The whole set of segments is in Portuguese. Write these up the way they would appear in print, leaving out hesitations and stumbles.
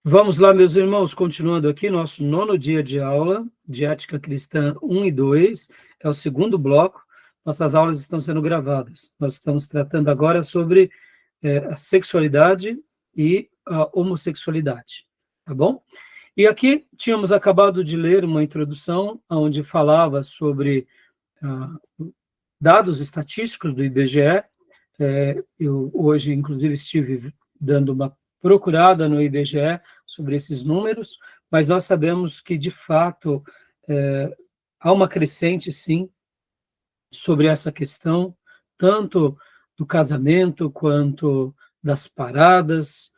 Vamos lá, meus irmãos, continuando aqui, nosso 9º dia de aula de Ética Cristã 1 e 2, é o segundo bloco, nossas aulas estão sendo gravadas. Nós estamos tratando agora sobre a sexualidade e a homossexualidade, tá bom? E aqui tínhamos acabado de ler uma introdução onde falava sobre dados estatísticos do IBGE. Eu hoje, inclusive, estive dando uma procurada no IBGE sobre esses números, mas nós sabemos que, de fato, há uma crescente, sim, sobre essa questão, tanto do casamento, quanto das paradas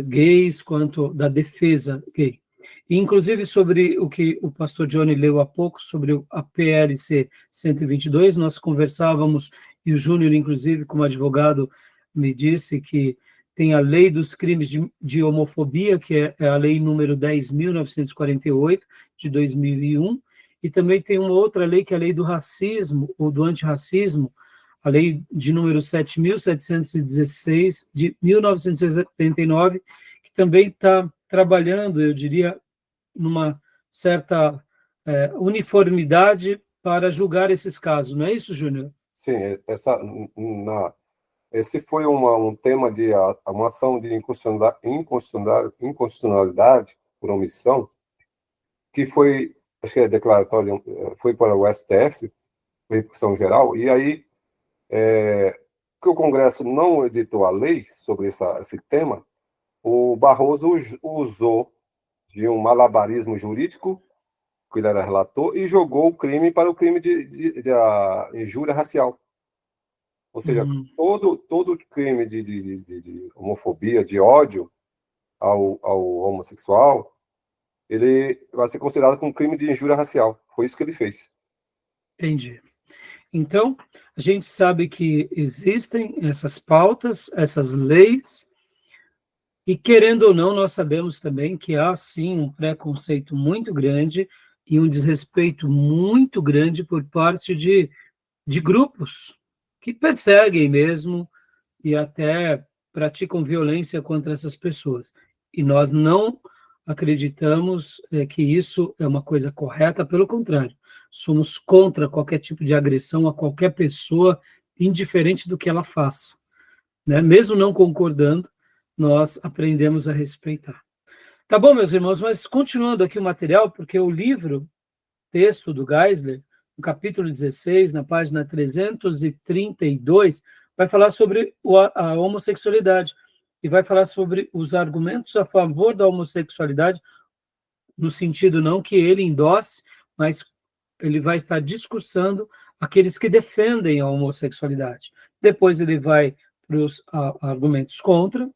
gays, quanto da defesa gay. E, inclusive, sobre o que o pastor Johnny leu há pouco, sobre a PLC 122, nós conversávamos, e o Júnior, inclusive, como advogado, me disse que tem a lei dos crimes de homofobia, que é a lei número 10.948, de 2001, e também tem uma outra lei, que é a lei do racismo, ou do antirracismo, a lei de número 7.716, de 1979, que também está trabalhando, eu diria, numa certa uniformidade para julgar esses casos. Não é isso, Júnior? Sim, esse foi um tema de uma ação de inconstitucionalidade por omissão, que foi, acho que é declaratório, foi para o STF, repercussão geral, e aí, que o Congresso não editou a lei sobre esse tema, o Barroso usou de um malabarismo jurídico, que ele era relator, e jogou o crime para o crime de injúria racial. Ou seja, todo crime de homofobia, de ódio ao homossexual, ele vai ser considerado como crime de injúria racial. Foi isso que ele fez. Entendi. Então, a gente sabe que existem essas pautas, essas leis, e, querendo ou não, nós sabemos também que há, sim, um preconceito muito grande e um desrespeito muito grande por parte de grupos que perseguem mesmo e até praticam violência contra essas pessoas. E nós não acreditamos que isso é uma coisa correta, pelo contrário, somos contra qualquer tipo de agressão a qualquer pessoa, indiferente do que ela faça, né? Mesmo não concordando, nós aprendemos a respeitar. Tá bom, meus irmãos, mas continuando aqui o material, porque o livro, texto do Geisler, no capítulo 16, na página 332, vai falar sobre a homossexualidade, e vai falar sobre os argumentos a favor da homossexualidade, no sentido não que ele endosse, mas ele vai estar discursando aqueles que defendem a homossexualidade. Depois ele vai para os argumentos contra,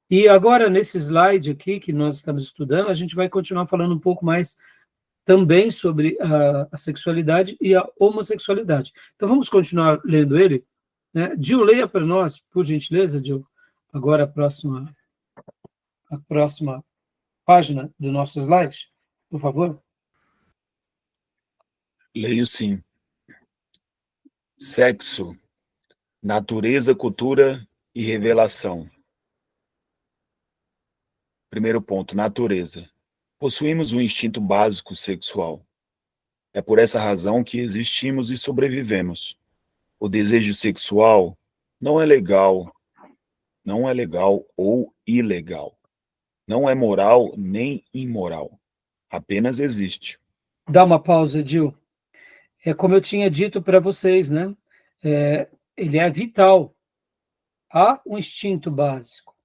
e agora, nesse slide aqui que nós estamos estudando, a gente vai continuar falando um pouco mais também sobre a sexualidade e a homossexualidade. Então, vamos continuar lendo ele, né? Gil, leia para nós, por gentileza, Gil, agora a próxima página do nosso slide, por favor. Leio sim. Sexo, natureza, cultura e revelação. Primeiro ponto, natureza. Possuímos um instinto básico sexual. É por essa razão que existimos e sobrevivemos. O desejo sexual não é legal ou ilegal. Não é moral nem imoral. Apenas existe. Dá uma pausa, Gil. Como eu tinha dito para vocês, né? Ele é vital. Há um instinto básico.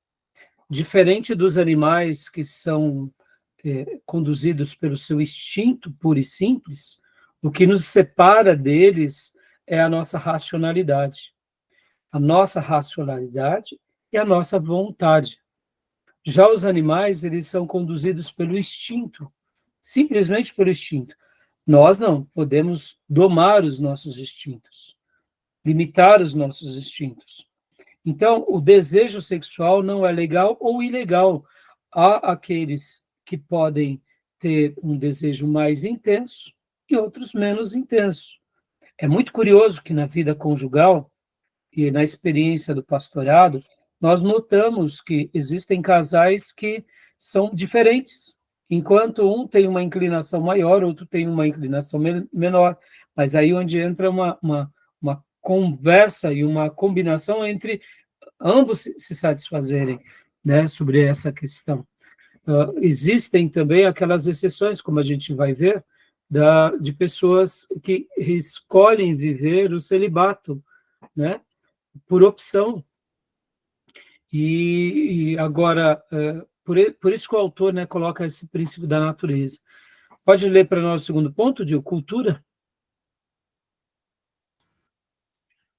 Diferente dos animais que são conduzidos pelo seu instinto puro e simples, o que nos separa deles é a nossa racionalidade. A nossa racionalidade e a nossa vontade. Já os animais, eles são conduzidos pelo instinto, simplesmente pelo instinto. Nós não, podemos domar os nossos instintos, limitar os nossos instintos. Então, o desejo sexual não é legal ou ilegal. Há aqueles que podem ter um desejo mais intenso e outros menos intenso. É muito curioso que na vida conjugal e na experiência do pastorado, nós notamos que existem casais que são diferentes. Enquanto um tem uma inclinação maior, outro tem uma inclinação menor. Mas aí onde entra uma conversa e uma combinação entre ambos se satisfazerem, né, sobre essa questão. Existem também aquelas exceções, como a gente vai ver, de pessoas que escolhem viver o celibato, né, por opção. E agora, por isso que o autor, né, coloca esse princípio da natureza. Pode ler para nós o segundo ponto, de cultura?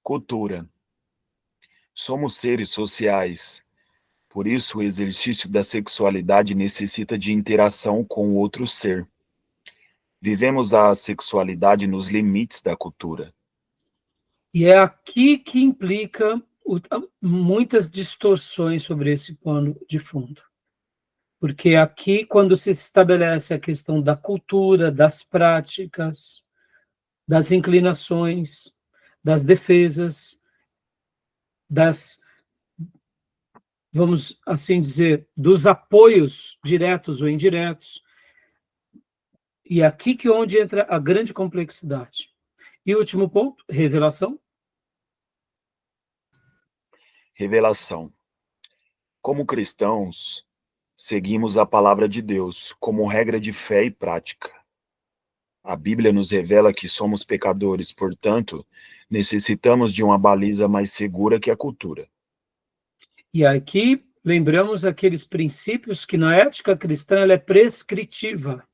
Cultura. Somos seres sociais. Por isso, o exercício da sexualidade necessita de interação com o outro ser. Vivemos a sexualidade nos limites da cultura. E é aqui que implica muitas distorções sobre esse pano de fundo. Porque aqui, quando se estabelece a questão da cultura, das práticas, das inclinações, das defesas, vamos assim dizer, dos apoios diretos ou indiretos, e aqui que é onde entra a grande complexidade. E o último ponto, revelação. Revelação. Como cristãos, seguimos a palavra de Deus como regra de fé e prática. A Bíblia nos revela que somos pecadores, portanto, necessitamos de uma baliza mais segura que a cultura. E aqui lembramos aqueles princípios que na ética cristã ela é prescritiva.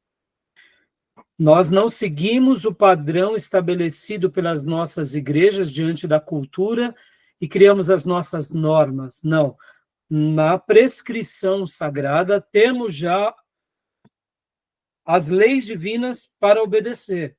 Nós não seguimos o padrão estabelecido pelas nossas igrejas diante da cultura e criamos as nossas normas. Não. Na prescrição sagrada, temos já as leis divinas para obedecer.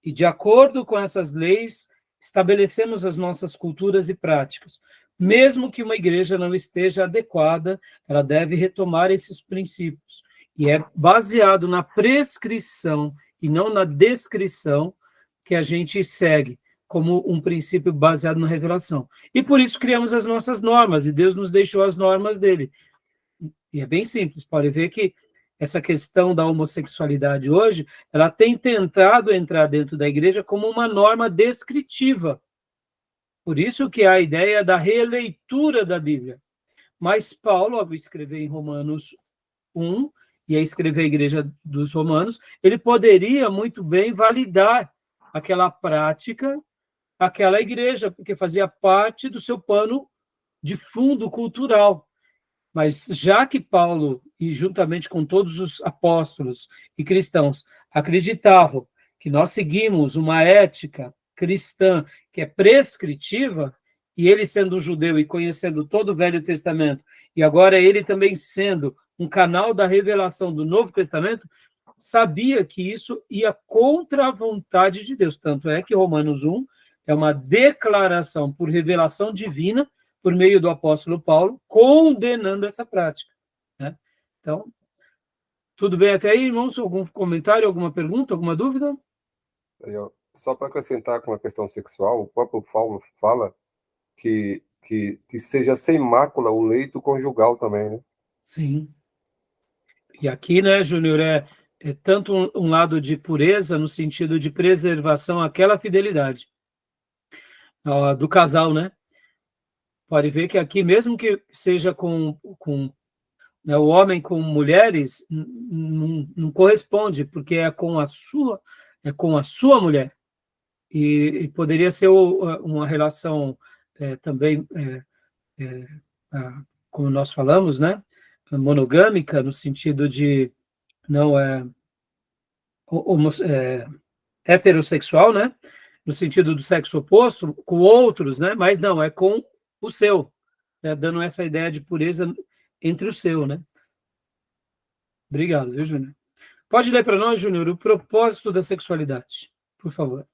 E, de acordo com essas leis, estabelecemos as nossas culturas e práticas. Mesmo que uma igreja não esteja adequada, ela deve retomar esses princípios. E é baseado na prescrição e não na descrição que a gente segue como um princípio baseado na revelação. E por isso criamos as nossas normas, e Deus nos deixou as normas dele. E é bem simples, pode ver que essa questão da homossexualidade hoje, ela tem tentado entrar dentro da igreja como uma norma descritiva. Por isso que há a ideia da releitura da Bíblia. Mas Paulo, ao escrever em Romanos 1, e a escrever a igreja dos romanos, ele poderia muito bem validar aquela prática, aquela igreja, porque fazia parte do seu pano de fundo cultural. Mas já que Paulo, e juntamente com todos os apóstolos e cristãos, acreditavam que nós seguimos uma ética cristã que é prescritiva, e ele sendo um judeu e conhecendo todo o Velho Testamento, e agora ele também sendo um canal da revelação do Novo Testamento, sabia que isso ia contra a vontade de Deus. Tanto é que Romanos 1 é uma declaração por revelação divina, por meio do apóstolo Paulo, condenando essa prática, né? Então, tudo bem até aí, irmãos? Algum comentário, alguma pergunta, alguma dúvida? Só para acrescentar com a questão sexual, o próprio Paulo fala que seja sem mácula o leito conjugal também, né? Sim. E aqui, né, Júnior, é tanto um lado de pureza, no sentido de preservação àquela fidelidade do casal, né? Pode ver que aqui, mesmo que seja né, o homem com mulheres, não corresponde, porque é com a sua mulher. E poderia ser uma relação também, como nós falamos, né, monogâmica, no sentido de não heterossexual, né, no sentido do sexo oposto, com outros, né, mas não, é com o seu, né, dando essa ideia de pureza entre o seu, né. Obrigado, viu, Júnior? Pode ler para nós, Júnior, o propósito da sexualidade, por favor.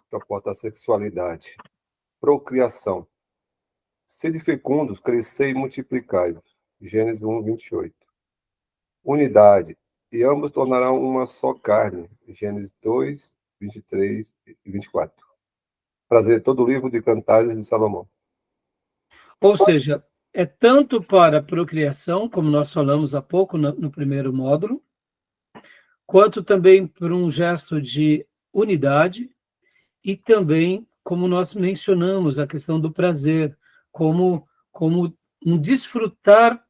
Proposta da sexualidade. Procriação. Sede fecundos, crescei e multiplicai-vos. Gênesis 1, 28. Unidade. E ambos tornarão uma só carne. Gênesis 2, 23 e 24. Prazer, todo o livro de Cantares de Salomão. Ou seja, é tanto para a procriação, como nós falamos há pouco no primeiro módulo, quanto também por um gesto de unidade e também, como nós mencionamos, a questão do prazer, como um desfrutar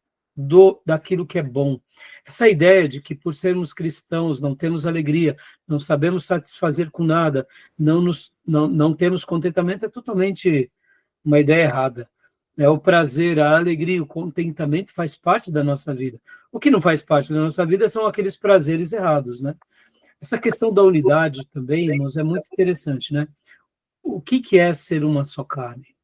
daquilo que é bom. Essa ideia de que por sermos cristãos não temos alegria, não sabemos satisfazer com nada, não temos contentamento, é totalmente uma ideia errada. O prazer, a alegria, o contentamento faz parte da nossa vida. O que não faz parte da nossa vida são aqueles prazeres errados, né? Essa questão da unidade também, irmãos, é muito interessante, né? O que é ser uma só carne?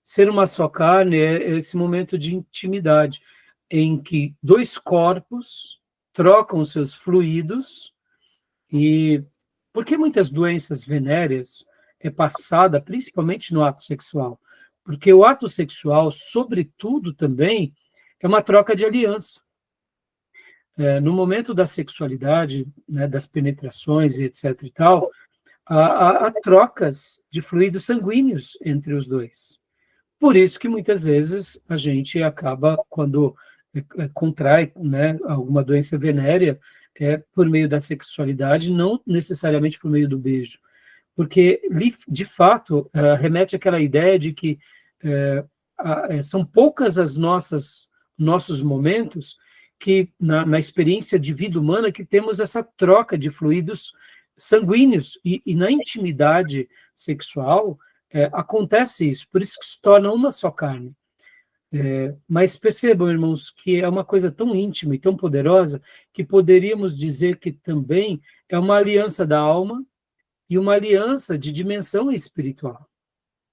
Ser uma só carne é esse momento de intimidade, em que dois corpos trocam seus fluidos, e porque muitas doenças venéreas é passada principalmente no ato sexual, porque o ato sexual, sobretudo também, é uma troca de aliança. No momento da sexualidade, né, das penetrações, etc. e tal, há trocas de fluidos sanguíneos entre os dois. Por isso que muitas vezes a gente acaba, quando contrai, né, alguma doença venérea, por meio da sexualidade, não necessariamente por meio do beijo. Porque, de fato, remete àquela ideia de que são poucas as nossos momentos que, na experiência de vida humana, que temos essa troca de fluidos sanguíneos, e na intimidade sexual acontece isso, por isso que se torna uma só carne. Mas percebam, irmãos, que é uma coisa tão íntima e tão poderosa que poderíamos dizer que também é uma aliança da alma e uma aliança de dimensão espiritual.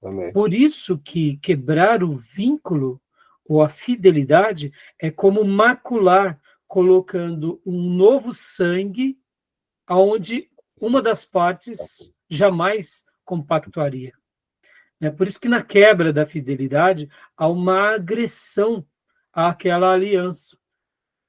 Também. Por isso que quebrar o vínculo ou a fidelidade é como macular, colocando um novo sangue aonde uma das partes jamais compactuaria. É por isso que na quebra da fidelidade há uma agressão àquela aliança,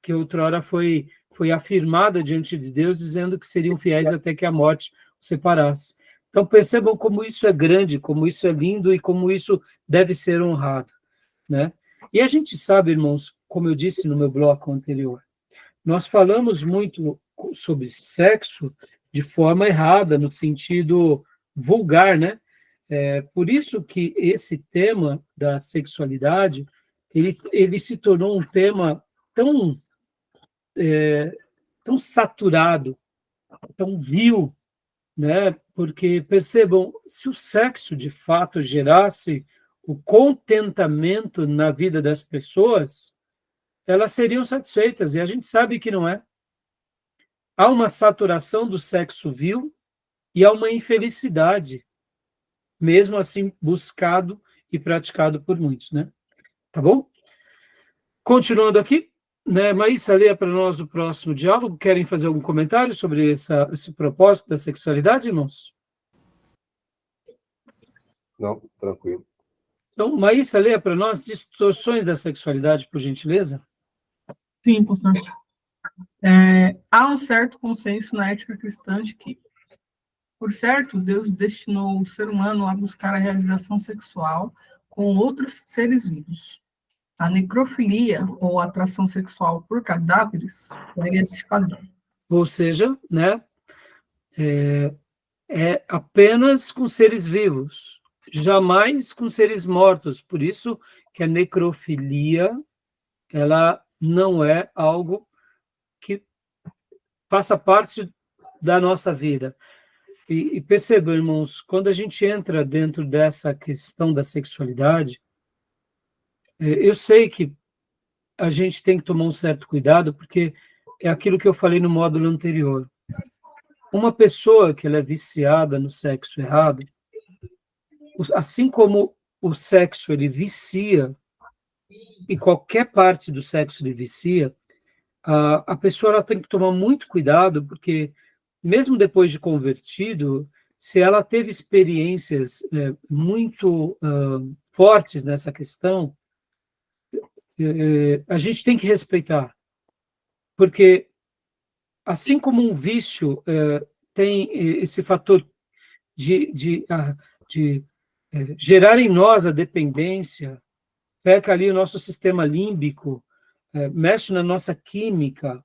que outrora foi afirmada diante de Deus, dizendo que seriam fiéis até que a morte os separasse. Então percebam como isso é grande, como isso é lindo e como isso deve ser honrado, né? E a gente sabe, irmãos, como eu disse no meu bloco anterior, nós falamos muito sobre sexo de forma errada, no sentido vulgar, né? Por isso que esse tema da sexualidade, ele se tornou um tema tão saturado, tão vil, né? Porque, percebam, se o sexo de fato gerasse o contentamento na vida das pessoas, elas seriam satisfeitas, e a gente sabe que não é. Há uma saturação do sexo vil e há uma infelicidade, mesmo assim buscado e praticado por muitos, né? Tá bom? Continuando aqui, né? Maísa, leia para nós o próximo diálogo. Querem fazer algum comentário sobre esse propósito da sexualidade, irmãos? Não, tranquilo. Então, Maísa, leia para nós distorções da sexualidade, por gentileza. Sim, pastor. Há um certo consenso na ética cristã de que, por certo, Deus destinou o ser humano a buscar a realização sexual com outros seres vivos. A necrofilia, ou atração sexual por cadáveres, segue esse padrão. Ou seja, né, é apenas com seres vivos, jamais com seres mortos. Por isso que a necrofilia, ela não é algo que faça parte da nossa vida. E percebam, irmãos, quando a gente entra dentro dessa questão da sexualidade, eu sei que a gente tem que tomar um certo cuidado, porque é aquilo que eu falei no módulo anterior. Uma pessoa que ela é viciada no sexo errado, assim como o sexo ele vicia, e qualquer parte do sexo ele vicia, a pessoa ela tem que tomar muito cuidado, porque mesmo depois de convertido, se ela teve experiências muito fortes nessa questão, a gente tem que respeitar, porque assim como um vício tem esse fator de gerar em nós a dependência, peca ali o nosso sistema límbico, mexe na nossa química.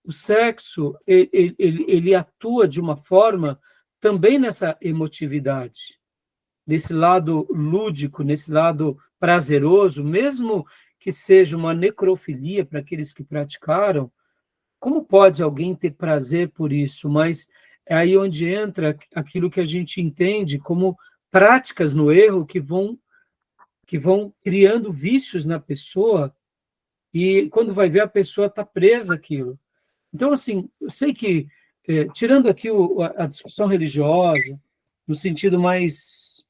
O sexo, ele atua de uma forma também nessa emotividade, nesse lado lúdico, nesse lado prazeroso, mesmo que seja uma necrofilia para aqueles que praticaram. Como pode alguém ter prazer por isso? Mas é aí onde entra aquilo que a gente entende como práticas no erro que vão criando vícios na pessoa, e quando vai ver, a pessoa está presa àquilo. Então, assim, eu sei que, tirando aqui a discussão religiosa, no sentido mais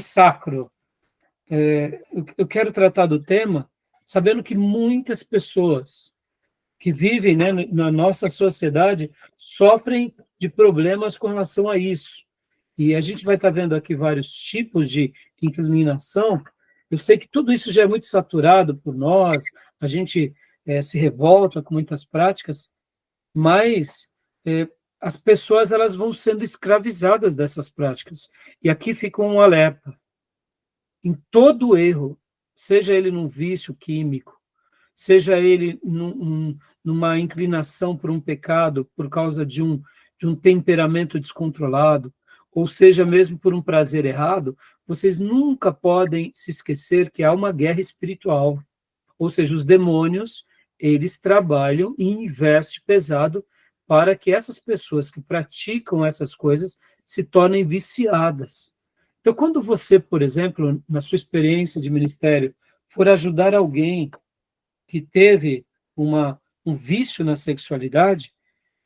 sacro, eu quero tratar do tema sabendo que muitas pessoas que vivem, né, na nossa sociedade sofrem de problemas com relação a isso. E a gente vai estar vendo aqui vários tipos de inclinação. Eu sei que tudo isso já é muito saturado por nós, a gente se revolta com muitas práticas, mas as pessoas elas vão sendo escravizadas dessas práticas. E aqui fica um alerta. Em todo erro, seja ele num vício químico, seja ele numa inclinação por um pecado por causa de um temperamento descontrolado, ou seja mesmo por um prazer errado, vocês nunca podem se esquecer que há uma guerra espiritual. Ou seja, os demônios, eles trabalham e investem pesado para que essas pessoas que praticam essas coisas se tornem viciadas. Então, quando você, por exemplo, na sua experiência de ministério, for ajudar alguém que teve um vício na sexualidade,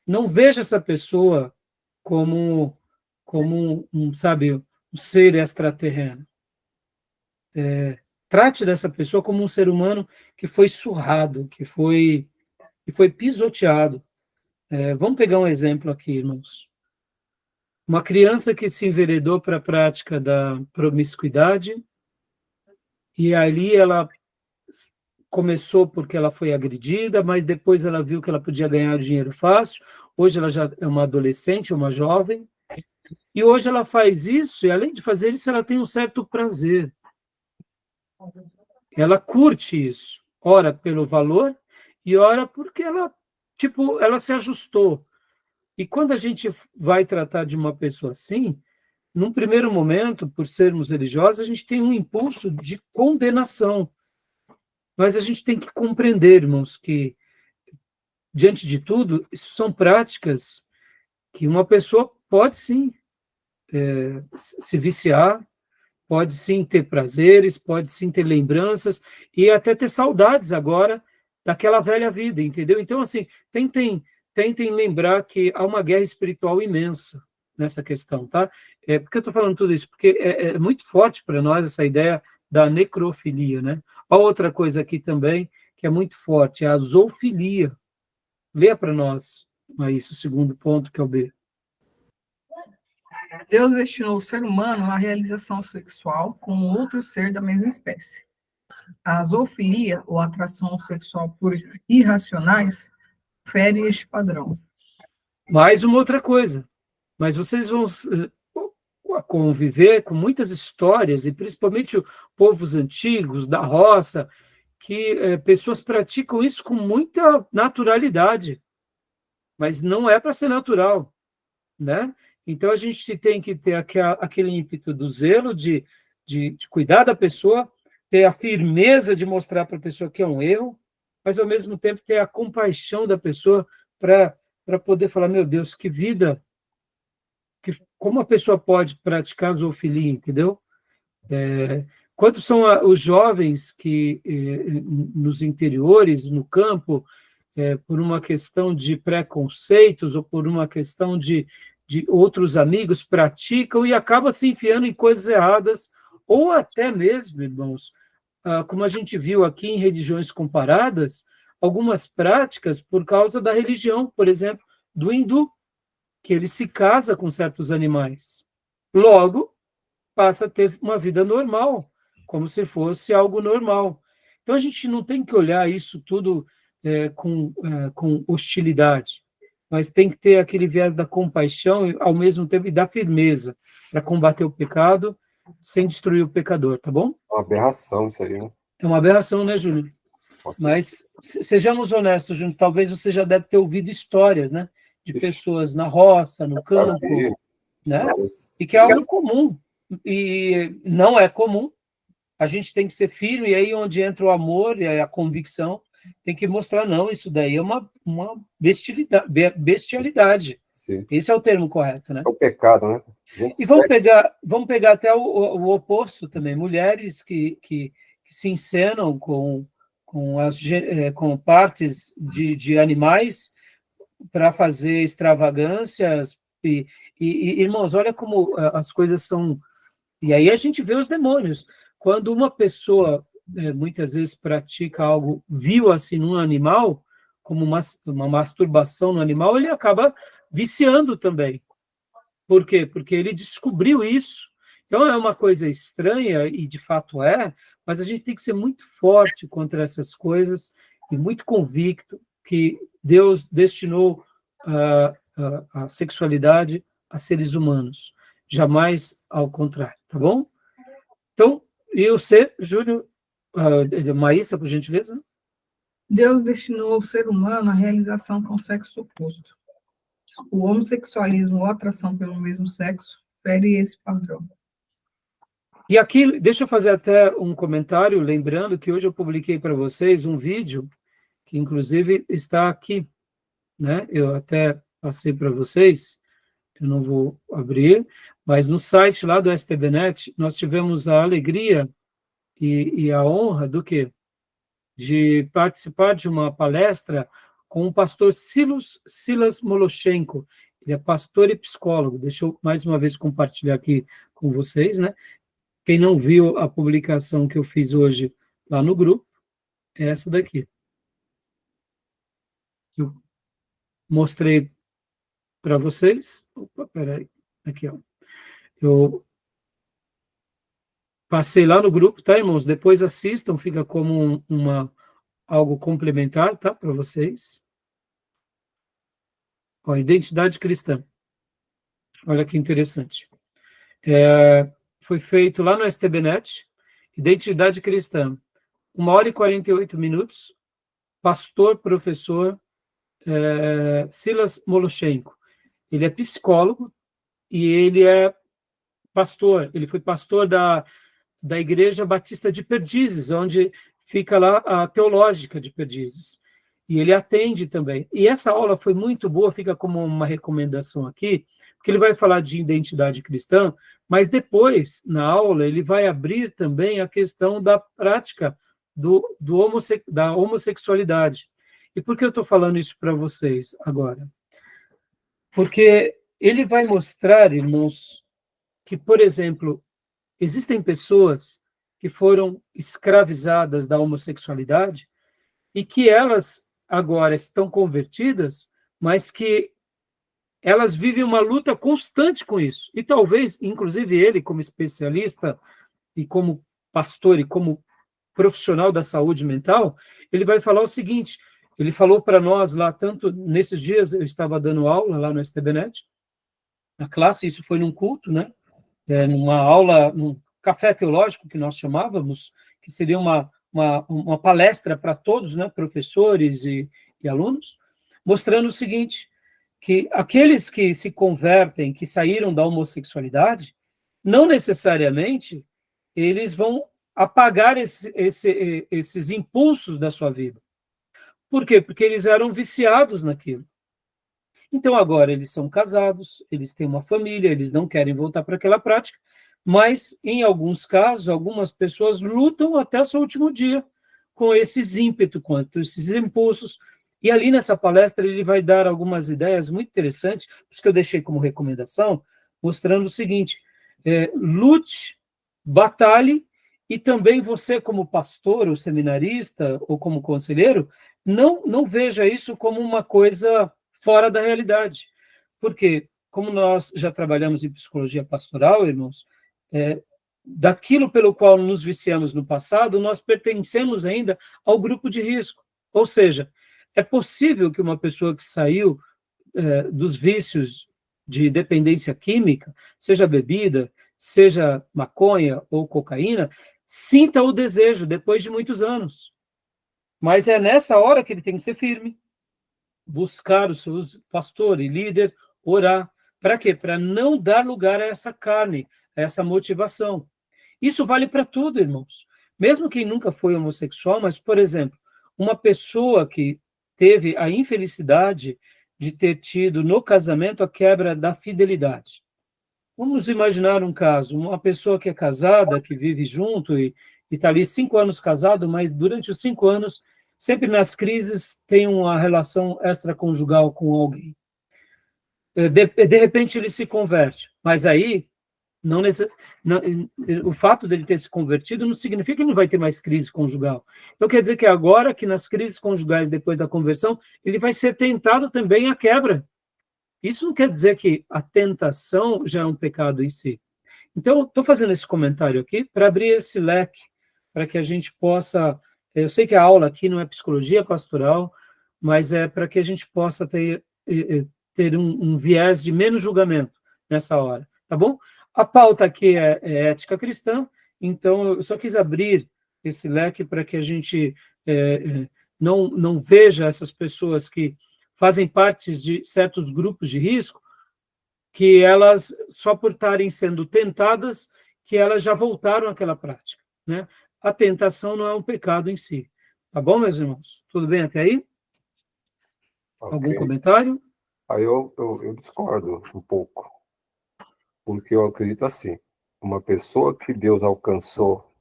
não veja essa pessoa como sabe, um ser extraterreno. Trate dessa pessoa como um ser humano que foi surrado, que foi pisoteado. Vamos pegar um exemplo aqui, irmãos. Uma criança que se enveredou para a prática da promiscuidade, e ali ela começou porque ela foi agredida, mas depois ela viu que ela podia ganhar dinheiro fácil. Hoje ela já é uma adolescente, uma jovem, e hoje ela faz isso, e além de fazer isso, ela tem um certo prazer. Ela curte isso, ora pelo valor, e ora porque ela se ajustou. E quando a gente vai tratar de uma pessoa assim, num primeiro momento, por sermos religiosos, a gente tem um impulso de condenação. Mas a gente tem que compreender, irmãos, que, diante de tudo, isso são práticas que uma pessoa pode sim se viciar, pode sim ter prazeres, pode sim ter lembranças e até ter saudades agora daquela velha vida, entendeu? Então, assim, tentem lembrar que há uma guerra espiritual imensa nessa questão, tá? Por que eu estou falando tudo isso? Porque é muito forte para nós essa ideia da necrofilia, né? Há outra coisa aqui também que é muito forte, é a zoofilia. Leia para nós aí, o segundo ponto, que é o B. Deus destinou o ser humano à realização sexual com outro ser da mesma espécie. A zoofilia, ou atração sexual por irracionais, fere este padrão. Mais uma outra coisa, mas vocês vão conviver com muitas histórias, e principalmente povos antigos, da roça, que pessoas praticam isso com muita naturalidade, mas não é para ser natural, né? Então, a gente tem que ter aquele ímpeto do zelo, de cuidar da pessoa, ter a firmeza de mostrar para a pessoa que é um erro, mas, ao mesmo tempo, ter a compaixão da pessoa para poder falar, meu Deus, que vida, como a pessoa pode praticar zoofilia, entendeu? Quantos são os jovens que, nos interiores, no campo, por uma questão de preconceitos ou por uma questão de outros amigos, praticam e acabam se enfiando em coisas erradas, ou até mesmo, irmãos, como a gente viu aqui em religiões comparadas, algumas práticas por causa da religião, por exemplo, do hindu, que ele se casa com certos animais. Logo, passa a ter uma vida normal, como se fosse algo normal. Então, a gente não tem que olhar isso tudo com hostilidade, mas tem que ter aquele viés da compaixão, ao mesmo tempo, e da firmeza, para combater o pecado sem destruir o pecador, tá bom? Uma aberração isso aí, né? É uma aberração, né, Júnior? Nossa, Mas sejamos honestos, Júnior, talvez você já deve ter ouvido histórias, né, de ixi, pessoas na roça, no campo, aqui, né, mas- e que é algo comum, e não é comum. A gente tem que ser firme, e aí onde entra o amor e a convicção, tem que mostrar, não, isso daí é uma bestialidade. Sim. Esse é o termo correto, né? É o pecado, né? A gente E segue, vamos pegar até o oposto também, mulheres que se encenam com partes de animais para fazer extravagâncias, irmãos, olha como as coisas são. E aí a gente vê os demônios. Quando uma pessoa muitas vezes pratica algo vil assim num animal, como uma masturbação no animal, ele acaba viciando também. Por quê? Porque ele descobriu isso. Então é uma coisa estranha, e de fato é, mas a gente tem que ser muito forte contra essas coisas e muito convicto que Deus destinou a sexualidade a seres humanos, jamais ao contrário, tá bom? Então, e você, Júlio, Maísa, por gentileza? Deus destinou o ser humano à realização com o sexo oposto. O homossexualismo ou atração pelo mesmo sexo fere esse padrão. E aqui, deixa eu fazer até um comentário, lembrando que hoje eu publiquei para vocês um vídeo, que inclusive está aqui, né? Eu até passei para vocês, eu não vou abrir, mas no site lá do STBnet, nós tivemos a alegria e a honra do quê? De participar de uma palestra com o pastor Silas Moloshenko. Ele é pastor e psicólogo. Deixa eu mais uma vez compartilhar aqui com vocês, né? Quem não viu a publicação que eu fiz hoje lá no grupo, é essa daqui. Eu mostrei para vocês. Opa, peraí. Aqui, ó. Eu passei lá no grupo, tá, irmãos? Depois assistam, fica como algo complementar, tá, para vocês. Ó, identidade cristã. Olha que interessante. Foi feito lá no STBnet, Identidade Cristã. 1 hora e 48 minutos. Pastor, professor Silas Moloshenko. Ele é psicólogo e ele é pastor. Ele foi pastor da Igreja Batista de Perdizes, onde fica lá a Teológica de Perdizes. E ele atende também. E essa aula foi muito boa, fica como uma recomendação aqui, porque ele vai falar de identidade cristã, mas depois, na aula, ele vai abrir também a questão da prática da homossexualidade. E por que eu estou falando isso para vocês agora? Porque ele vai mostrar, irmãos, que, por exemplo, existem pessoas que foram escravizadas da homossexualidade e que elas agora estão convertidas, mas que elas vivem uma luta constante com isso. E talvez, inclusive ele, como especialista e como pastor e como profissional da saúde mental, ele vai falar o seguinte, ele falou para nós lá, tanto nesses dias eu estava dando aula lá no STBnet, na classe, isso foi num culto, né? Numa aula, num café teológico que nós chamávamos, que seria uma palestra para todos, né, professores e alunos, mostrando o seguinte, que aqueles que se convertem, que saíram da homossexualidade, não necessariamente eles vão apagar esses impulsos da sua vida. Por quê? Porque eles eram viciados naquilo. Então, agora, eles são casados, eles têm uma família, eles não querem voltar para aquela prática, mas, em alguns casos, algumas pessoas lutam até o seu último dia com esses ímpetos, com esses impulsos. E ali nessa palestra ele vai dar algumas ideias muito interessantes, por isso que eu deixei como recomendação, mostrando o seguinte, lute, batalhe, e também você como pastor, ou seminarista, ou como conselheiro, não veja isso como uma coisa fora da realidade. Porque, como nós já trabalhamos em psicologia pastoral, irmãos, daquilo pelo qual nos viciamos no passado, nós pertencemos ainda ao grupo de risco. Ou seja, é possível que uma pessoa que saiu dos vícios de dependência química, seja bebida, seja maconha ou cocaína, sinta o desejo depois de muitos anos. Mas é nessa hora que ele tem que ser firme, buscar o seu pastor e líder, orar. Para quê? Para não dar lugar a essa carne, a essa motivação. Isso vale para tudo, irmãos. Mesmo quem nunca foi homossexual, mas, por exemplo, uma pessoa que teve a infelicidade de ter tido no casamento a quebra da fidelidade. Vamos imaginar um caso, uma pessoa que é casada, que vive junto e está ali 5 anos casado, mas durante os 5 anos, sempre nas crises, tem uma relação extraconjugal com alguém. De repente ele se converte, mas aí não, o fato dele ter se convertido não significa que ele não vai ter mais crise conjugal. Então quer dizer que agora, que nas crises conjugais depois da conversão, ele vai ser tentado também à quebra. Isso não quer dizer que a tentação já é um pecado em si. Então, estou fazendo esse comentário aqui para abrir esse leque, para que a gente possa... Eu sei que a aula aqui não é psicologia pastoral, mas é para que a gente possa ter um viés de menos julgamento nessa hora, tá bom? A pauta aqui é ética cristã, então eu só quis abrir esse leque para que a gente não veja essas pessoas que fazem parte de certos grupos de risco, que elas, só por estarem sendo tentadas, que elas já voltaram àquela prática, né? A tentação não é um pecado em si. Tá bom, meus irmãos? Tudo bem até aí? Ok. Algum comentário? Aí eu discordo um pouco, porque eu acredito assim, uma pessoa que Deus alcançou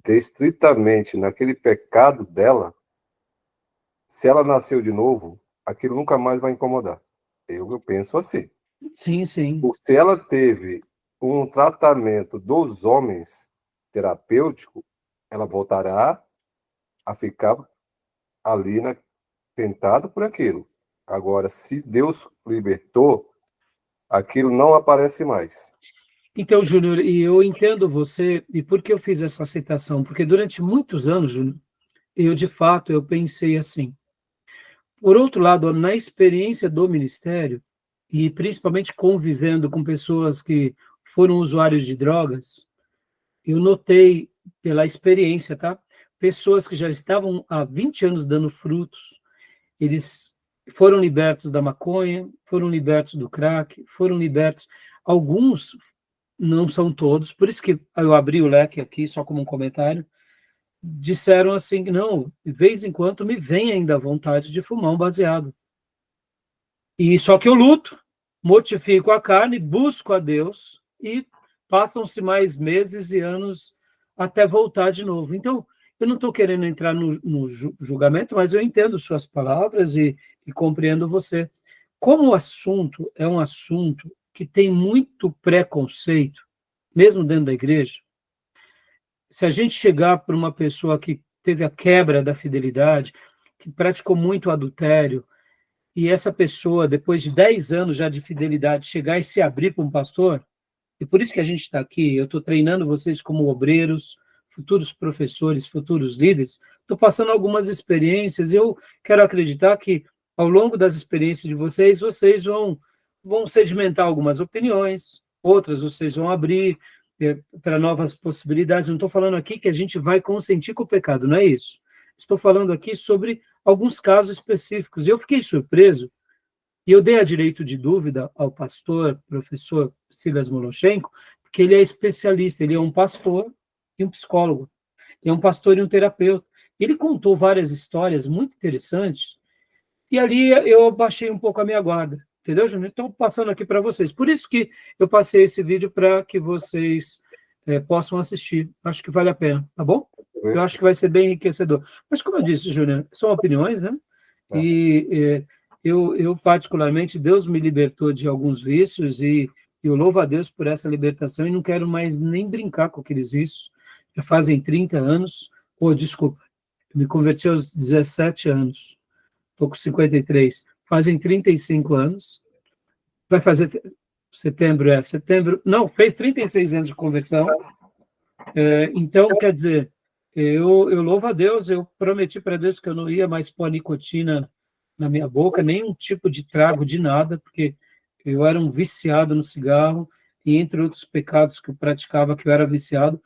estritamente naquele pecado dela, se ela nasceu de novo, aquilo nunca mais vai incomodar. Eu penso assim. Sim, sim. Se ela teve um tratamento dos homens terapêutico, ela voltará a ficar ali tentada por aquilo. Agora, se Deus libertou, aquilo não aparece mais. Então, Júnior, e eu entendo você, e por que eu fiz essa citação? Porque durante muitos anos, Júnior, de fato, eu pensei assim. Por outro lado, na experiência do ministério, e principalmente convivendo com pessoas que foram usuários de drogas, eu notei pela experiência, tá? Pessoas que já estavam há 20 anos dando frutos, eles foram libertos da maconha, foram libertos do crack, foram libertos. Alguns, não são todos, por isso que eu abri o leque aqui, só como um comentário, disseram assim, não, de vez em quando me vem ainda a vontade de fumar um baseado. E só que eu luto, mortifico a carne, busco a Deus, e passam-se mais meses e anos até voltar de novo. Então, eu não estou querendo entrar no julgamento, mas eu entendo suas palavras e compreendo você. Como o assunto é um assunto que tem muito preconceito, mesmo dentro da igreja, se a gente chegar para uma pessoa que teve a quebra da fidelidade, que praticou muito adultério, e essa pessoa, depois de 10 anos já de fidelidade, chegar e se abrir para um pastor, e por isso que a gente está aqui, eu estou treinando vocês como obreiros, futuros professores, futuros líderes, estou passando algumas experiências, e eu quero acreditar que, ao longo das experiências de vocês, vocês vão sedimentar algumas opiniões, outras vocês vão abrir para novas possibilidades. Não estou falando aqui que a gente vai consentir com o pecado, não é isso. Estou falando aqui sobre alguns casos específicos. E eu fiquei surpreso, e eu dei a direito de dúvida ao pastor, professor Silas Moloshenko, porque ele é especialista, ele é um pastor e um psicólogo, ele é um pastor e um terapeuta. Ele contou várias histórias muito interessantes, e ali eu baixei um pouco a minha guarda, entendeu, Júnior? Estou passando aqui para vocês. Por isso que eu passei esse vídeo para que vocês possam assistir. Acho que vale a pena, tá bom? Eu acho que vai ser bem enriquecedor. Mas, como eu disse, Júnior, são opiniões, né? E eu, particularmente, Deus me libertou de alguns vícios e eu louvo a Deus por essa libertação e não quero mais nem brincar com aqueles vícios. Já fazem 30 anos. Desculpa, eu me converti aos 17 anos. Estou com 53. Fazem 35 anos. Vai fazer setembro. Não, fez 36 anos de conversão. Então, quer dizer, eu louvo a Deus, eu prometi para Deus que eu não ia mais pôr nicotina na minha boca, nenhum tipo de trago, de nada, porque eu era um viciado no cigarro, e entre outros pecados que eu praticava, que eu era viciado,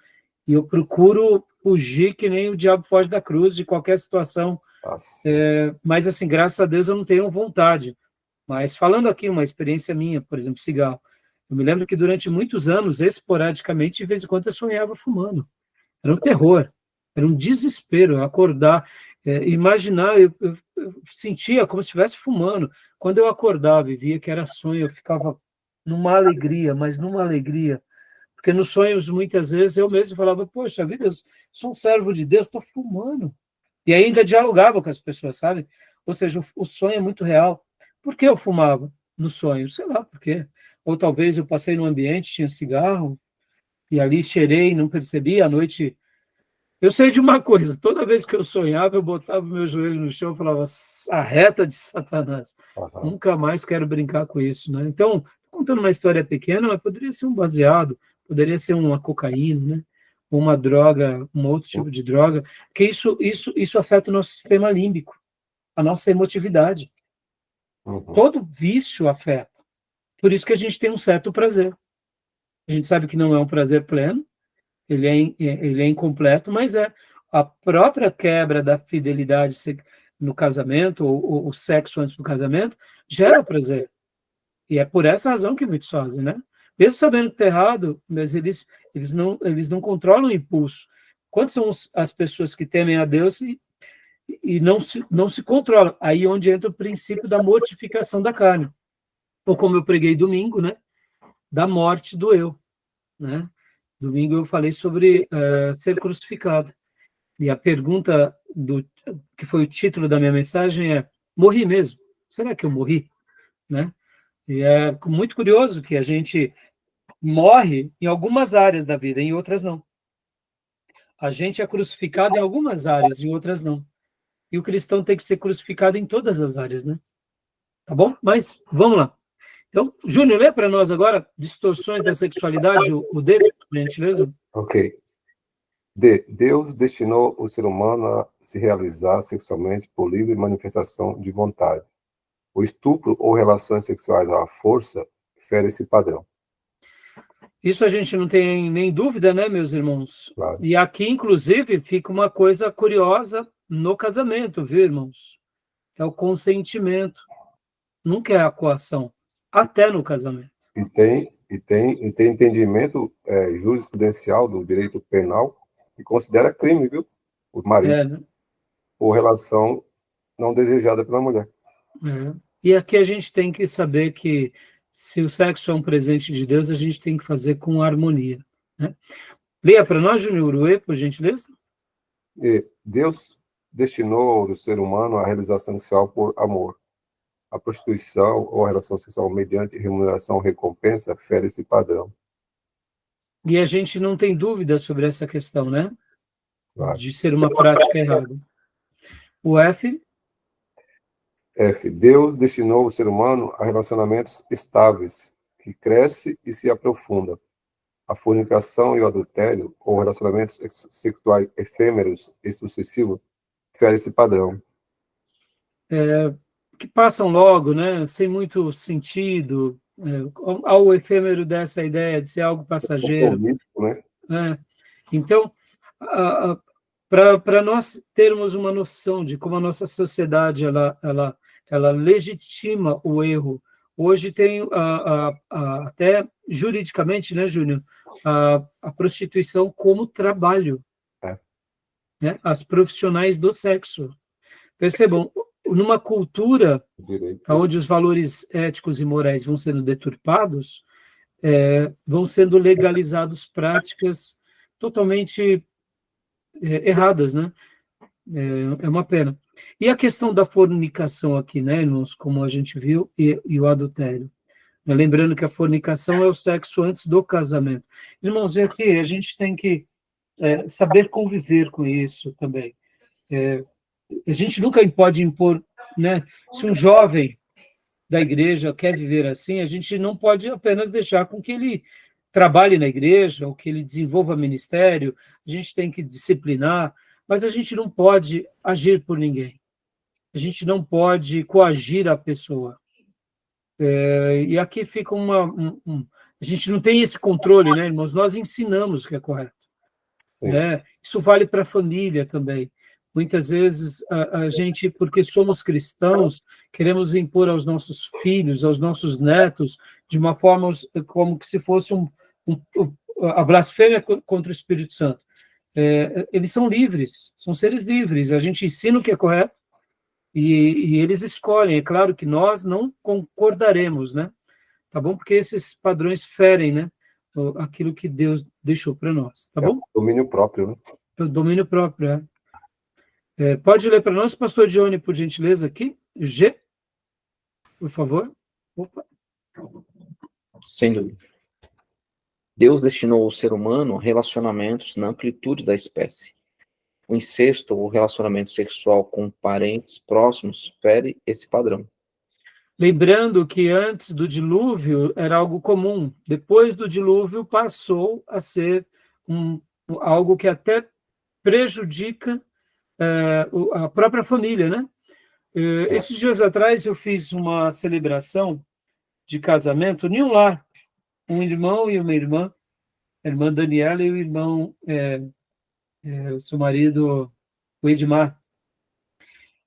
e eu procuro fugir que nem o diabo foge da cruz, de qualquer situação. Mas, assim, graças a Deus eu não tenho vontade. Mas falando aqui uma experiência minha, por exemplo, cigarro, eu me lembro que durante muitos anos, esporadicamente, de vez em quando eu sonhava fumando. Era um terror, era um desespero acordar, imaginar, eu sentia como se estivesse fumando. Quando eu acordava e via que era sonho, eu ficava numa alegria, mas numa alegria. Porque nos sonhos, muitas vezes, eu mesmo falava, poxa vida, eu sou um servo de Deus, estou fumando. E ainda dialogava com as pessoas, sabe? Ou seja, o sonho é muito real. Por que eu fumava no sonho? Sei lá por quê. Ou talvez eu passei num ambiente, tinha cigarro, e ali cheirei, não percebi, à noite... Eu sei de uma coisa, toda vez que eu sonhava, eu botava o meu joelho no chão e falava, a reta de Satanás. Nunca mais quero brincar com isso, né? Então, contando uma história pequena, mas poderia ser um baseado, poderia ser uma cocaína, né? Uma droga, um outro tipo de droga, porque isso afeta o nosso sistema límbico, a nossa emotividade. Todo vício afeta. Por isso que a gente tem um certo prazer. A gente sabe que não é um prazer pleno, ele é incompleto, mas é a própria quebra da fidelidade no casamento, ou o sexo antes do casamento, gera prazer. E é por essa razão que muitos fazem, né? Mesmo sabendo que está errado, mas eles não controlam o impulso. Quantas são as pessoas que temem a Deus e não se controlam? Aí é onde entra o princípio da mortificação da carne. Ou como eu preguei domingo, né? Da morte do eu, né? Domingo eu falei sobre ser crucificado. E a pergunta que foi o título da minha mensagem é: morri mesmo? Será que eu morri? Né? E é muito curioso que a gente morre em algumas áreas da vida, em outras não. A gente é crucificado em algumas áreas, em outras não. E o cristão tem que ser crucificado em todas as áreas, né? Tá bom? Mas vamos lá. Então, Júnior, lê para nós agora Distorções da Sexualidade, o D, por gentileza. Ok. D. Deus destinou o ser humano a se realizar sexualmente por livre manifestação de vontade. O estupro ou relações sexuais à força fere esse padrão. Isso a gente não tem nem dúvida, né, meus irmãos? Claro. E aqui, inclusive, fica uma coisa curiosa no casamento, viu, irmãos? É o consentimento. Nunca é a coação, até no casamento. E tem entendimento jurisprudencial do direito penal que considera crime, viu? O marido, Né? por relação não desejada pela mulher. E aqui a gente tem que saber que se o sexo é um presente de Deus, a gente tem que fazer com harmonia. Né? Leia para nós, Júnior Uruê, por gentileza. E Deus destinou o ser humano à realização sexual por amor. A prostituição ou a relação sexual mediante remuneração ou recompensa fere esse padrão. E a gente não tem dúvida sobre essa questão, né? Claro. De ser uma prática errada. O F. Deus destinou o ser humano a relacionamentos estáveis, que cresce e se aprofunda. A fornicação e o adultério, ou relacionamentos sexuais efêmeros e sucessivos, fere esse padrão. Que passam logo, né? Sem muito sentido. Ao efêmero dessa ideia de ser algo passageiro. Né? Então, para nós termos uma noção de como a nossa sociedade ela legitima o erro, hoje tem até juridicamente, né, Júnior, a prostituição como trabalho, né, as profissionais do sexo. Percebam, numa cultura onde os valores éticos e morais vão sendo deturpados, vão sendo legalizadas práticas totalmente erradas, né? É uma pena. E a questão da fornicação aqui, né, irmãos, como a gente viu, e o adultério. Lembrando que a fornicação é o sexo antes do casamento. Irmãos, aqui a gente tem que saber conviver com isso também. A gente nunca pode impor, né? Se um jovem da igreja quer viver assim, a gente não pode apenas deixar com que ele trabalhe na igreja, ou que ele desenvolva ministério, a gente tem que disciplinar, mas a gente não pode agir por ninguém. A gente não pode coagir a pessoa. E aqui fica a A gente não tem esse controle, né, irmãos? Nós ensinamos o que é correto. Né? Isso vale para a família também. Muitas vezes a gente, porque somos cristãos, queremos impor aos nossos filhos, aos nossos netos, de uma forma como que se fosse a blasfêmia contra o Espírito Santo. Eles são livres, são seres livres. A gente ensina o que é correto e eles escolhem. É claro que nós não concordaremos, né? Tá bom? Porque esses padrões ferem, né? Aquilo que Deus deixou para nós, tá bom? O domínio próprio, né? O domínio próprio, pode ler para nós, pastor Johnny, por gentileza, aqui? G, por favor. Opa. Sem dúvida. Deus destinou ao ser humano relacionamentos na amplitude da espécie. O incesto ou relacionamento sexual com parentes próximos fere esse padrão. Lembrando que antes do dilúvio era algo comum, depois do dilúvio passou a ser algo que até prejudica a própria família, né? Esses dias atrás eu fiz uma celebração de casamento em um lar, um irmão e uma irmã, a irmã Daniela e o irmão, seu marido, o Edmar.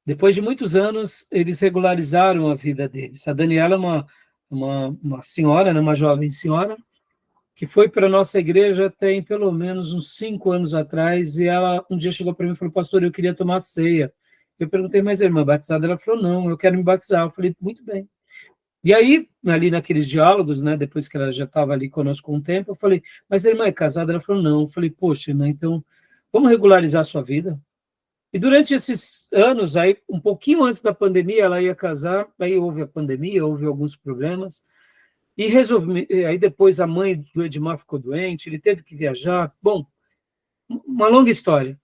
Depois de muitos anos, eles regularizaram a vida deles. A Daniela é uma senhora, né, uma jovem senhora, que foi para a nossa igreja tem pelo menos uns 5 anos atrás, e ela um dia chegou para mim e falou, pastor, eu queria tomar ceia. Eu perguntei, mas a irmã batizada? Ela falou, não, eu quero me batizar. Eu falei, muito bem. E aí, ali naqueles diálogos, né, depois que ela já estava ali conosco um tempo, eu falei, mas a irmã é casada? Ela falou, não. Eu falei, poxa, irmã, então vamos regularizar a sua vida? E durante esses anos, aí, um pouquinho antes da pandemia, ela ia casar, aí houve a pandemia, houve alguns problemas, e aí depois a mãe do Edmar ficou doente, ele teve que viajar, bom, uma longa história.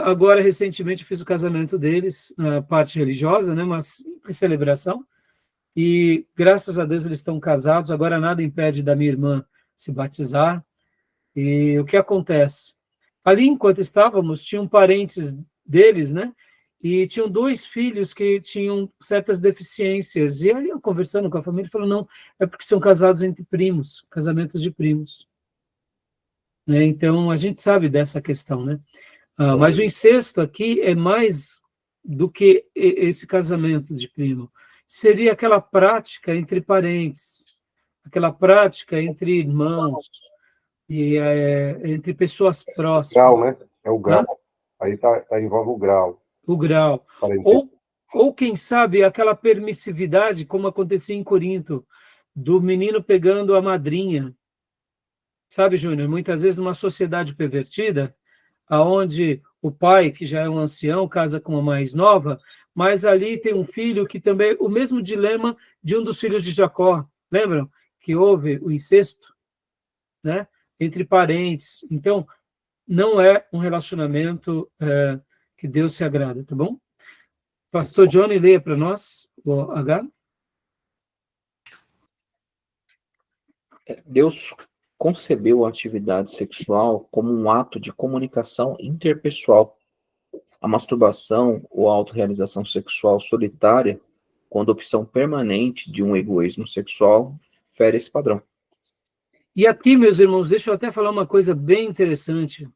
Agora, recentemente, eu fiz o casamento deles, a parte religiosa, né, uma simples celebração, e graças a Deus eles estão casados, agora nada impede da minha irmã se batizar, e o que acontece? Ali, enquanto estávamos, tinham parentes deles, né? E tinham 2 filhos que tinham certas deficiências. E aí, eu conversando com a família, falou, não, é porque são casados entre primos, casamentos de primos. Né? Então, a gente sabe dessa questão, né? Mas o incesto aqui é mais do que esse casamento de primo. Seria aquela prática entre parentes, aquela prática entre irmãos, e entre pessoas próximas. Grau, né? É o grau. Aí envolve o grau. O grau. Ou, quem sabe, aquela permissividade, como acontecia em Corinto, do menino pegando a madrinha. Sabe, Júnior, muitas vezes numa sociedade pervertida, aonde o pai, que já é um ancião, casa com uma mais nova, mas ali tem um filho que também, o mesmo dilema de um dos filhos de Jacó. Lembram? Que houve o incesto, né? Entre parentes. Então, não é um relacionamento que Deus se agrada, tá bom? Pastor Johnny, leia para nós o H. Deus concebeu a atividade sexual como um ato de comunicação interpessoal. A masturbação ou a autorrealização sexual solitária, quando opção permanente de um egoísmo sexual, fere esse padrão. E aqui, meus irmãos, deixa eu até falar uma coisa bem interessante.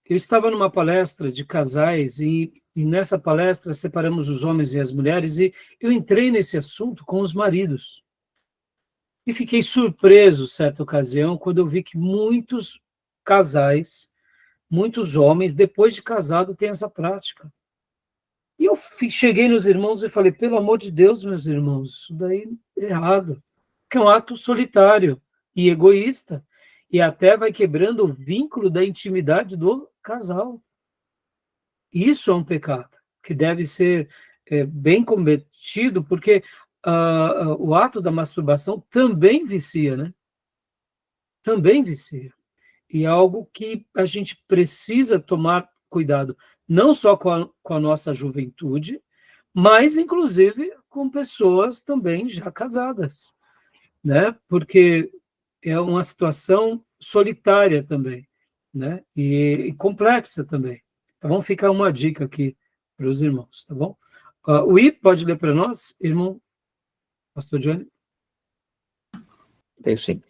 Eu estava numa palestra de casais e nessa palestra separamos os homens e as mulheres e eu entrei nesse assunto com os maridos. E fiquei surpreso, certa ocasião, quando eu vi que muitos casais, muitos homens, depois de casado, têm essa prática. E eu cheguei nos irmãos e falei, pelo amor de Deus, meus irmãos, isso daí é errado. Que é um ato solitário e egoísta, e até vai quebrando o vínculo da intimidade do casal. Isso é um pecado, que deve ser bem combatido, porque o ato da masturbação também vicia, né? Também vicia. E é algo que a gente precisa tomar cuidado, não só com a nossa juventude, mas, inclusive, com pessoas também já casadas, né? Porque é uma situação solitária também, né? E complexa também. Tá bom? Fica uma dica aqui para os irmãos, tá bom? O I, pode ler para nós, irmão Pastor Johnny? Tenho sim.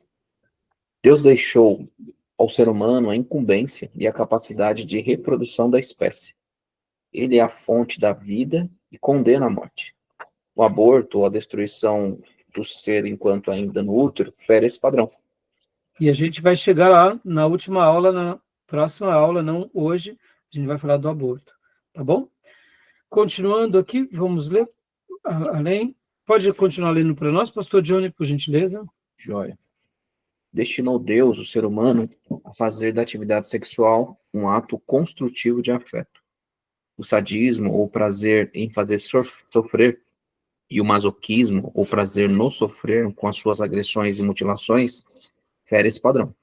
Deus deixou ao ser humano a incumbência e a capacidade de reprodução da espécie. Ele é a fonte da vida e condena a morte. O aborto ou a destruição do ser enquanto ainda no útero fere esse padrão. E a gente vai chegar lá na última aula, na próxima aula, não hoje, a gente vai falar do aborto, tá bom? Continuando aqui, vamos ler além. Pode continuar lendo para nós, pastor Johnny, por gentileza? Joia. Destinou Deus o ser humano a fazer da atividade sexual um ato construtivo de afeto. O sadismo, ou prazer em fazer sofrer, e o masoquismo, ou prazer no sofrer com as suas agressões e mutilações, fere esse padrão.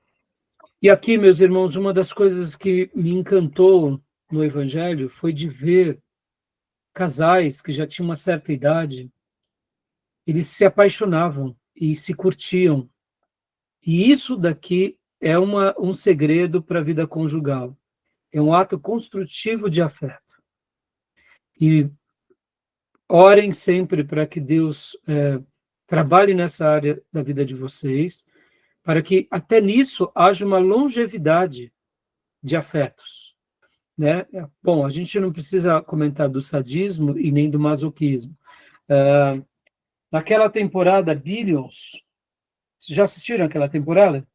E aqui, meus irmãos, uma das coisas que me encantou no Evangelho foi de ver casais que já tinham uma certa idade, eles se apaixonavam e se curtiam. E isso daqui é um segredo para a vida conjugal. É um ato construtivo de afeto. E orem sempre para que Deus trabalhe nessa área da vida de vocês, para que até nisso haja uma longevidade de afetos. Né? Bom, a gente não precisa comentar do sadismo e nem do masoquismo. Naquela temporada Billions, vocês já assistiram aquela temporada?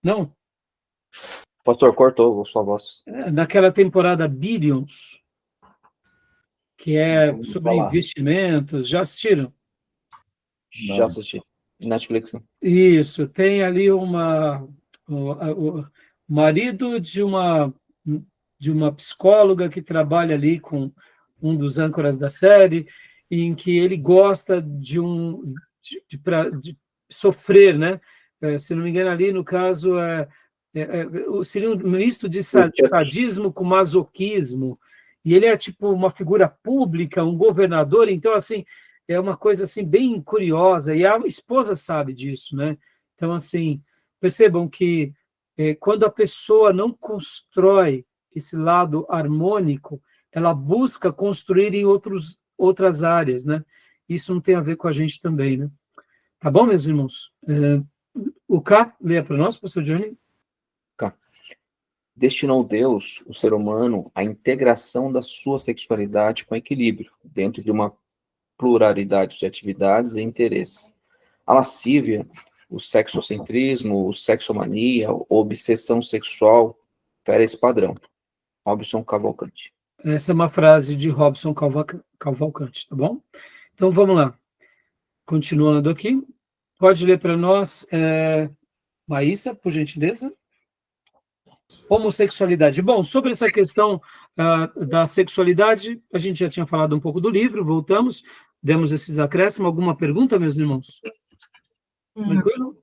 Não? Pastor, cortou sua voz. Naquela temporada Billions, que é sobre falar. investimentos, já assistiram? Já assisti. Netflix. Isso, tem ali o marido de uma psicóloga que trabalha ali com um dos âncoras da série, em que ele gosta de sofrer, né? Se não me engano, ali no caso seria um misto de sadismo com masoquismo, e ele é tipo uma figura pública, um governador, então assim é uma coisa assim bem curiosa, e a esposa sabe disso, né? Então assim, percebam que quando a pessoa não constrói esse lado harmônico, ela busca construir em outras áreas, né? Isso não tem a ver com a gente também, né? Tá bom, meus irmãos? O K, leia para nós, pastor Johnny. K. Destinou Deus, o ser humano, à integração da sua sexualidade com equilíbrio, dentro de uma pluralidade de atividades e interesses. A lascívia, o sexocentrismo, o sexomania, a obsessão sexual, fere esse padrão. Robson Cavalcante. Essa é uma frase de Robson Cavalcante, tá bom? Então, vamos lá. Continuando aqui. Pode ler para nós, Maísa, por gentileza? Homossexualidade. Bom, sobre essa questão da sexualidade, a gente já tinha falado um pouco do livro, voltamos, demos esses acréscimos. Alguma pergunta, meus irmãos? Tranquilo?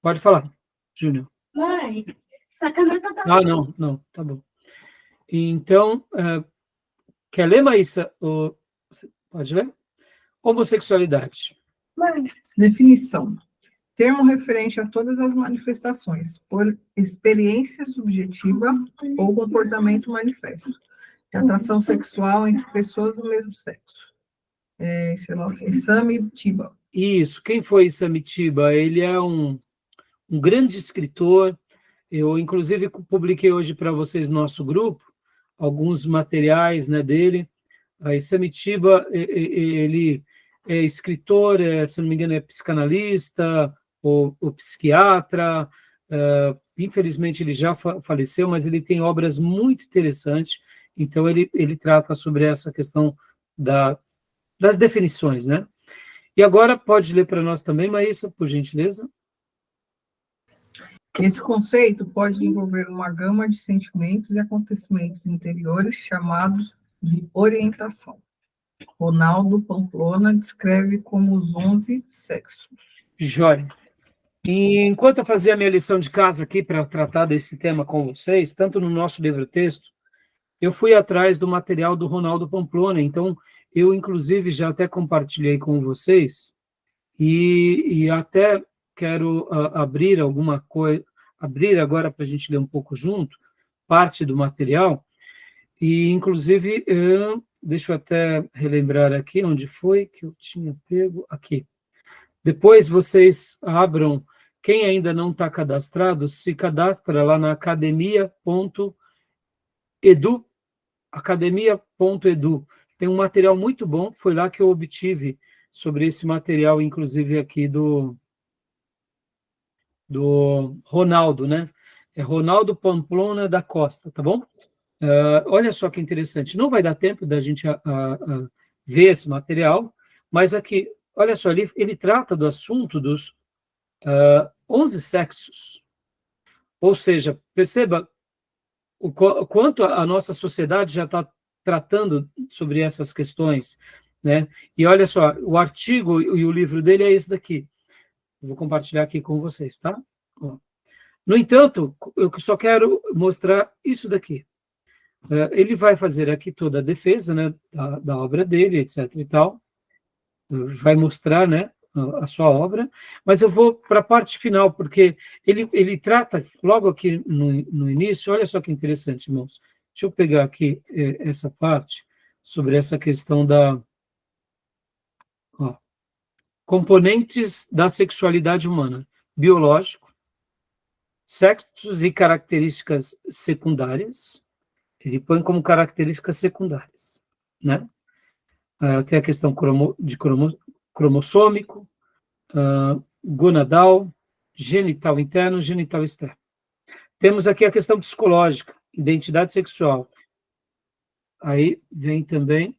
Pode falar, Júnior. Mãe, essa camisa tá Não, tá bom. Então, quer ler, Maísa? Pode ler? Homossexualidade. Mãe. Definição. Termo referente a todas as manifestações, por experiência subjetiva ou comportamento manifesto. De atração sexual entre pessoas do mesmo sexo. Sei lá o que. Samitiba. Isso. Quem foi Samitiba? Ele é um grande escritor. Eu, inclusive, publiquei hoje para vocês no nosso grupo alguns materiais, né, dele. Samitiba, ele é escritor, se não me engano, é psicanalista, ou psiquiatra. Infelizmente, ele já faleceu, mas ele tem obras muito interessantes. Então, ele trata sobre essa questão das definições, né? E agora, pode ler para nós também, Maísa, por gentileza? Esse conceito pode envolver uma gama de sentimentos e acontecimentos interiores chamados de orientação. Ronaldo Pamplona descreve como os 11 sexos. Jóia. E enquanto eu fazia a minha lição de casa aqui para tratar desse tema com vocês, tanto no nosso livro-texto, eu fui atrás do material do Ronaldo Pamplona. Então, eu, inclusive, já até compartilhei com vocês, e até quero abrir alguma coisa, abrir agora para a gente ler um pouco junto, parte do material, e, inclusive, deixa eu até relembrar aqui onde foi que eu tinha pego, aqui. Depois vocês abram, quem ainda não está cadastrado, se cadastra lá na academia.edu, academia.edu. Tem um material muito bom, foi lá que eu obtive sobre esse material, inclusive aqui do Ronaldo, né? É Ronaldo Pamplona da Costa, tá bom? Olha só que interessante, não vai dar tempo da gente ver esse material, mas aqui, olha só, ele trata do assunto dos 11 sexos. Ou seja, perceba o quanto a nossa sociedade já está tratando sobre essas questões, né? E olha só, o artigo e o livro dele é esse daqui. Eu vou compartilhar aqui com vocês, tá? Ó. No entanto, eu só quero mostrar isso daqui. Ele vai fazer aqui toda a defesa, né, da obra dele, etc. e tal. Vai mostrar, né, a sua obra, mas eu vou para a parte final, porque ele trata, logo aqui no início, olha só que interessante, irmãos. Deixa eu pegar aqui essa parte, sobre essa questão componentes da sexualidade humana, biológico, sexos e características secundárias, ele põe como características secundárias, né? Tem a questão cromossômico, gonadal, genital interno, genital externo. Temos aqui a questão psicológica, identidade sexual. Aí vem também,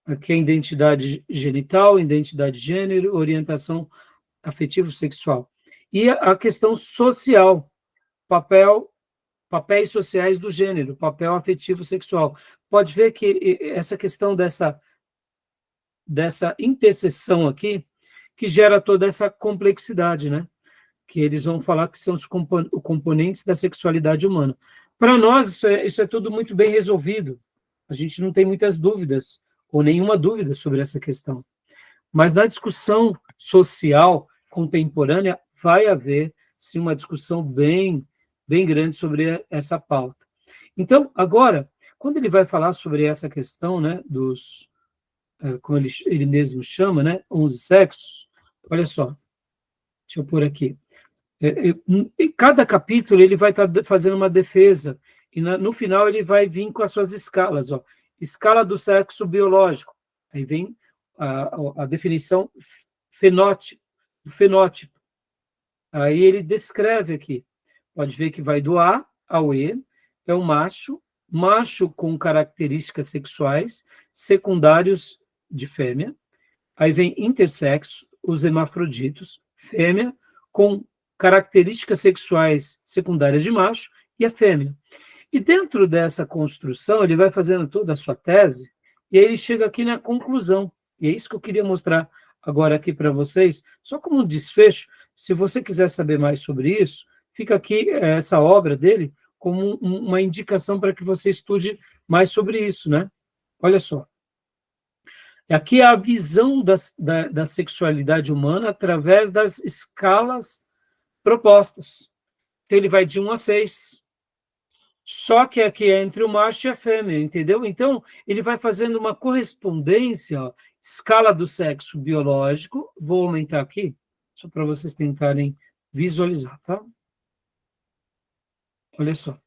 aqui a identidade genital, identidade de gênero, orientação afetivo-sexual. E a questão social, papéis sociais do gênero, papel afetivo-sexual. Pode ver que essa questão dessa interseção aqui, que gera toda essa complexidade, né? Que eles vão falar que são os componentes da sexualidade humana. Para nós, isso é tudo muito bem resolvido. A gente não tem muitas dúvidas, ou nenhuma dúvida sobre essa questão. Mas na discussão social contemporânea, vai haver, sim, uma discussão bem grande sobre essa pauta. Então, agora, quando ele vai falar sobre essa questão, né, dos, como ele mesmo chama, né, 11 sexos, olha só, deixa eu pôr aqui. Em cada capítulo ele vai estar fazendo uma defesa, e no final ele vai vir com as suas escalas, ó. Escala do sexo biológico, aí vem a definição do fenótipo. Aí ele descreve aqui, pode ver que vai do A ao E, é um macho com características sexuais, secundários de fêmea, aí vem intersexo, os hermafroditos, fêmea, com características sexuais secundárias de macho, e a fêmea. E dentro dessa construção, ele vai fazendo toda a sua tese, e aí ele chega aqui na conclusão. E é isso que eu queria mostrar agora aqui para vocês, só como um desfecho. Se você quiser saber mais sobre isso, fica aqui essa obra dele como uma indicação para que você estude mais sobre isso, né? Olha só. Aqui é a visão da sexualidade humana através das escalas propostas. Então, ele vai de 1 a 6. Só que aqui é entre o macho e a fêmea, entendeu? Então, ele vai fazendo uma correspondência, ó, escala do sexo biológico. Vou aumentar aqui, só para vocês tentarem visualizar, tá? Olha só.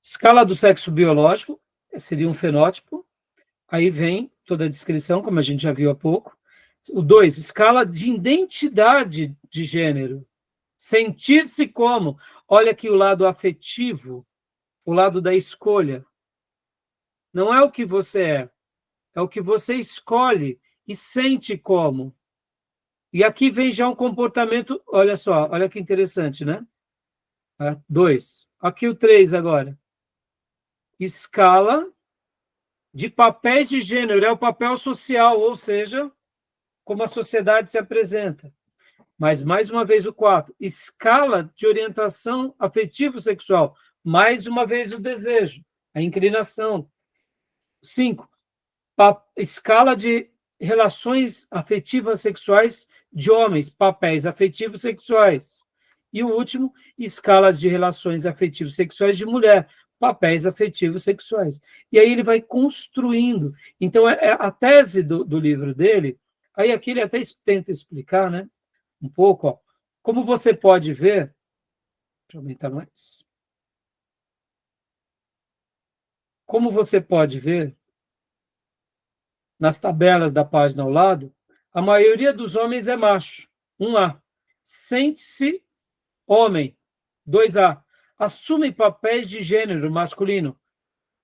Escala do sexo biológico, seria um fenótipo. Aí vem toda a descrição, como a gente já viu há pouco. O 2, escala de identidade de gênero. Sentir-se como. Olha aqui o lado afetivo, o lado da escolha. Não é o que você é o que você escolhe e sente como. E aqui vem já um comportamento, olha só, olha que interessante, né? 2. Aqui o 3 agora. Escala de papéis de gênero, é o papel social, ou seja, como a sociedade se apresenta. Mas, mais uma vez, o 4, escala de orientação afetivo-sexual. Mais uma vez, o desejo, a inclinação. 5, escala de relações afetivas sexuais de homens, papéis afetivos sexuais. E o último, escala de relações afetivos sexuais de mulher, papéis afetivos sexuais. E aí ele vai construindo. Então, a tese do livro dele, aí aqui ele até tenta explicar, né, um pouco, ó, como você pode ver, deixa eu aumentar mais. Como você pode ver, nas tabelas da página ao lado, a maioria dos homens é macho, 1A. Sente-se homem, 2A. Assume papéis de gênero masculino,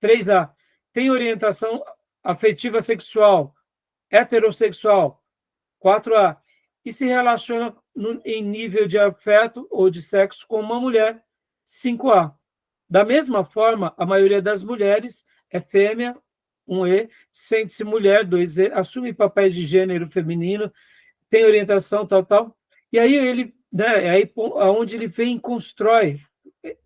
3A. Tem orientação afetiva sexual, heterossexual, 4A. E se relaciona em nível de afeto ou de sexo com uma mulher, 5A. Da mesma forma, a maioria das mulheres é fêmea, 1E, sente-se mulher, 2E, assume papéis de gênero feminino, tem orientação, tal. E aí ele, né, aí onde ele vem e constrói.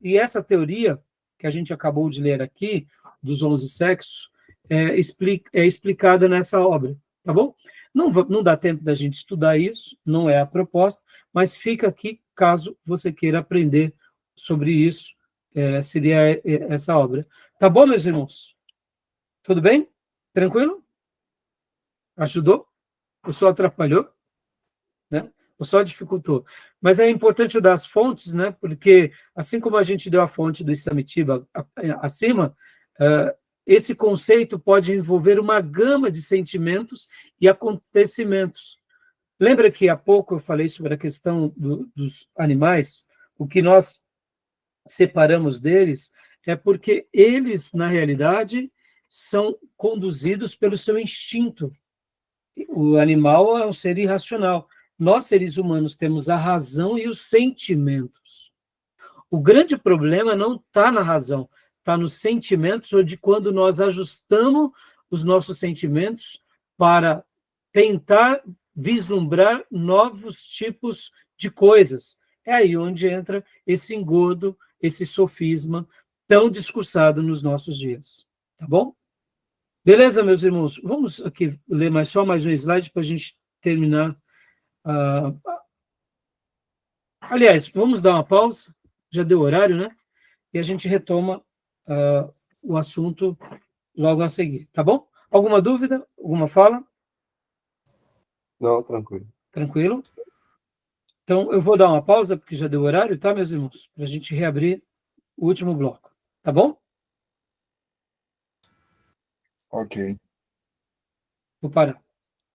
E essa teoria, que a gente acabou de ler aqui, dos 11 sexos, é explicada nessa obra, tá bom? Não dá tempo da gente estudar isso, não é a proposta, mas fica aqui, caso você queira aprender sobre isso, seria essa obra. Tá bom, meus irmãos? Tudo bem? Tranquilo? Ajudou? Ou só atrapalhou? Né? Ou só dificultou? Mas é importante eu dar as fontes, né? Porque assim como a gente deu a fonte do Isamitiba acima, esse conceito pode envolver uma gama de sentimentos e acontecimentos. Lembra que há pouco eu falei sobre a questão dos animais? O que nós separamos deles é porque eles, na realidade, são conduzidos pelo seu instinto. O animal é um ser irracional. Nós, seres humanos, temos a razão e os sentimentos. O grande problema não está na razão, está nos sentimentos, ou de quando nós ajustamos os nossos sentimentos para tentar vislumbrar novos tipos de coisas. É aí onde entra esse engodo, esse sofisma tão discursado nos nossos dias. Tá bom? Beleza, meus irmãos? Vamos aqui ler só mais um slide para a gente terminar. Aliás, vamos dar uma pausa, já deu horário, né? E a gente retoma o assunto logo a seguir, tá bom? Alguma dúvida? Alguma fala? Não, tranquilo. Tranquilo? Então, eu vou dar uma pausa, porque já deu horário, tá, meus irmãos? Para a gente reabrir o último bloco, tá bom? Ok. Vou parar.